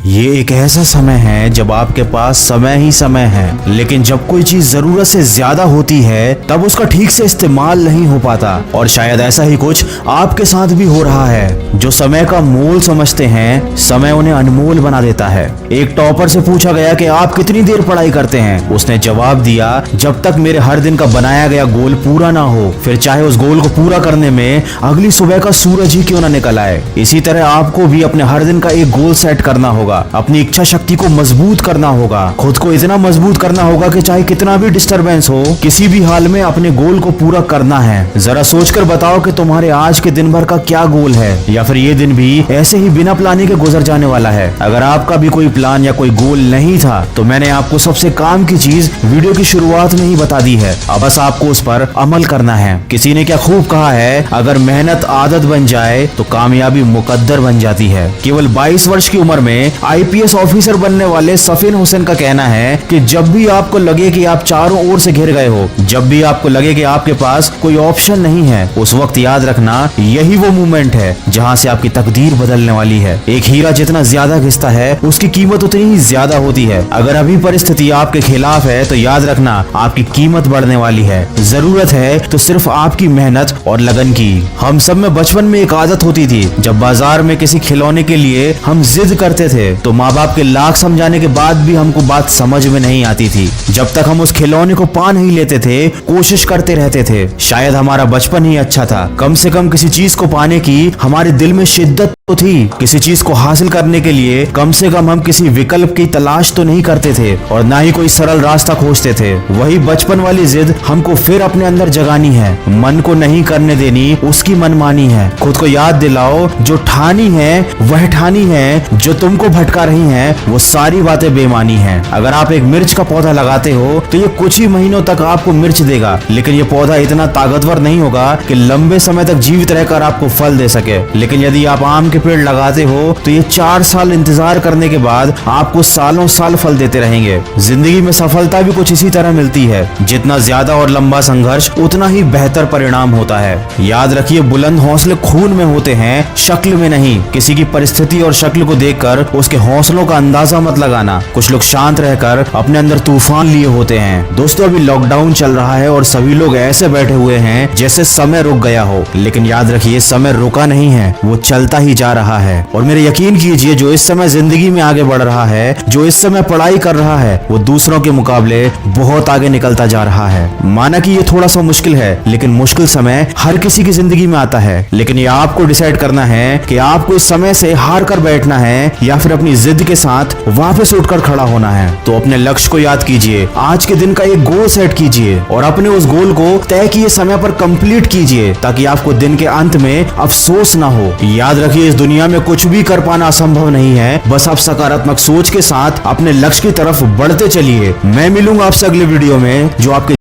ये एक ऐसा समय है जब आपके पास समय ही समय है, लेकिन जब कोई चीज जरूरत से ज्यादा होती है तब उसका ठीक से इस्तेमाल नहीं हो पाता। और शायद ऐसा ही कुछ आपके साथ भी हो रहा है। जो समय का मोल समझते हैं, समय उन्हें अनमोल बना देता है। एक टॉपर से पूछा गया कि आप कितनी देर पढ़ाई करते हैं। उसने जवाब दिया, जब तक मेरे हर दिन का बनाया गया गोल पूरा ना हो, फिर चाहे उस गोल को पूरा करने में अगली सुबह का सूरज ही क्यों ना निकल आए। इसी तरह आपको भी अपने हर दिन का एक गोल सेट करना होगा, अपनी इच्छा शक्ति को मजबूत करना होगा, खुद को इतना मजबूत करना होगा कि चाहे कितना भी डिस्टरबेंस हो, किसी भी हाल में अपने गोल को पूरा करना है। जरा सोचकर बताओ कि तुम्हारे आज के दिन भर का क्या गोल है, या फिर ये दिन भी ऐसे ही बिना प्लानिंग के गुजर जाने वाला है। अगर आपका भी कोई प्लान या कोई गोल नहीं था तो मैंने आपको सबसे काम की चीज वीडियो की शुरुआत में ही बता दी है। अब बस आपको उस पर अमल करना है। किसी ने क्या खूब कहा है, अगर मेहनत आदत बन जाए तो कामयाबी मुकद्दर बन जाती है। केवल 22 वर्ष की उम्र में आईपीएस ऑफिसर बनने वाले सफीन हुसैन का कहना है कि जब भी आपको लगे कि आप चारों ओर से घिर गए हो, जब भी आपको लगे कि आपके पास कोई ऑप्शन नहीं है, उस वक्त याद रखना यही वो मोमेंट है जहां से आपकी तकदीर बदलने वाली है। एक हीरा जितना ज्यादा घिसता है उसकी कीमत उतनी ही ज्यादा होती है। अगर अभी परिस्थिति आपके खिलाफ है तो याद रखना आपकी कीमत बढ़ने वाली है। जरूरत है तो सिर्फ आपकी मेहनत और लगन की। हम सब में बचपन में एक आदत होती थी, जब बाजार में किसी खिलौने के लिए हम जिद करते थे तो माँ बाप के लाख समझाने के बाद भी हमको बात समझ में नहीं आती थी। जब तक हम उस खिलौने को पा नहीं लेते थे, कोशिश करते रहते थे। शायद हमारा बचपन ही अच्छा था। कम से कम किसी चीज को पाने की हमारे दिल में शिद्दत तो थी। किसी चीज को हासिल करने के लिए कम से कम हम किसी विकल्प की तलाश तो नहीं करते थे, और ना ही कोई सरल रास्ता खोजते थे। वही बचपन वाली जिद हमको फिर अपने अंदर जगानी है। मन को नहीं करने देनी उसकी मनमानी है। खुद को याद दिलाओ, जो ठानी है वह ठानी है, जो तुमको भटका रही है वो सारी बातें बेमानी है। अगर आप एक मिर्च का पौधा लगाते हो तो ये कुछ ही महीनों तक आपको मिर्च देगा, लेकिन ये पौधा इतना ताकतवर नहीं होगा कि लंबे समय तक जीवित रहकर आपको फल दे सके। लेकिन यदि आप आम के पेड़ लगाते हो तो ये 4 साल इंतजार करने के बाद आपको सालों साल फल देते रहेंगे। जिंदगी में सफलता भी कुछ इसी तरह मिलती है। जितना ज्यादा और लंबा संघर्ष उतना ही बेहतर परिणाम होता है। याद रखिए, बुलंद हौसले खून में होते हैं, शक्ल में नहीं। किसी की परिस्थिति और शक्ल को देखकर उसके हौसलों का अंदाजा मत लगाना। कुछ लोग शांत रहकर अपने अंदर तूफान लिए होते हैं। दोस्तों, अभी लॉकडाउन चल रहा है और सभी लोग ऐसे बैठे हुए हैं जैसे समय रुक गया हो, लेकिन याद रखिए समय रुका नहीं है, वो चलता ही जा रहा है। और मेरे यकीन कीजिए, जो इस समय जिंदगी में आगे बढ़ रहा है, जो इस समय पढ़ाई कर रहा है, वो दूसरों के मुकाबले बहुत आगे निकलता जा रहा है। माना कि ये थोड़ा सा मुश्किल है, लेकिन मुश्किल समय हर किसी की जिंदगी में आता है। लेकिन ये आपको डिसाइड करना है कि आपको इस समय से हार कर बैठना है या फिर अपनी जिद के साथ वापस उठकर खड़ा होना है। तो अपने लक्ष्य को याद कीजिए, आज के दिन का एक गोल सेट कीजिए और अपने उस गोल को तय किए समय पर कंप्लीट कीजिए, ताकि आपको दिन के अंत में अफसोस ना हो। याद रखिए, इस दुनिया में कुछ भी कर पाना असंभव नहीं है। बस आप सकारात्मक सोच के साथ अपने लक्ष्य की तरफ बढ़ते चलिए। मैं मिलूंगा आपसे अगले वीडियो में, जो आपके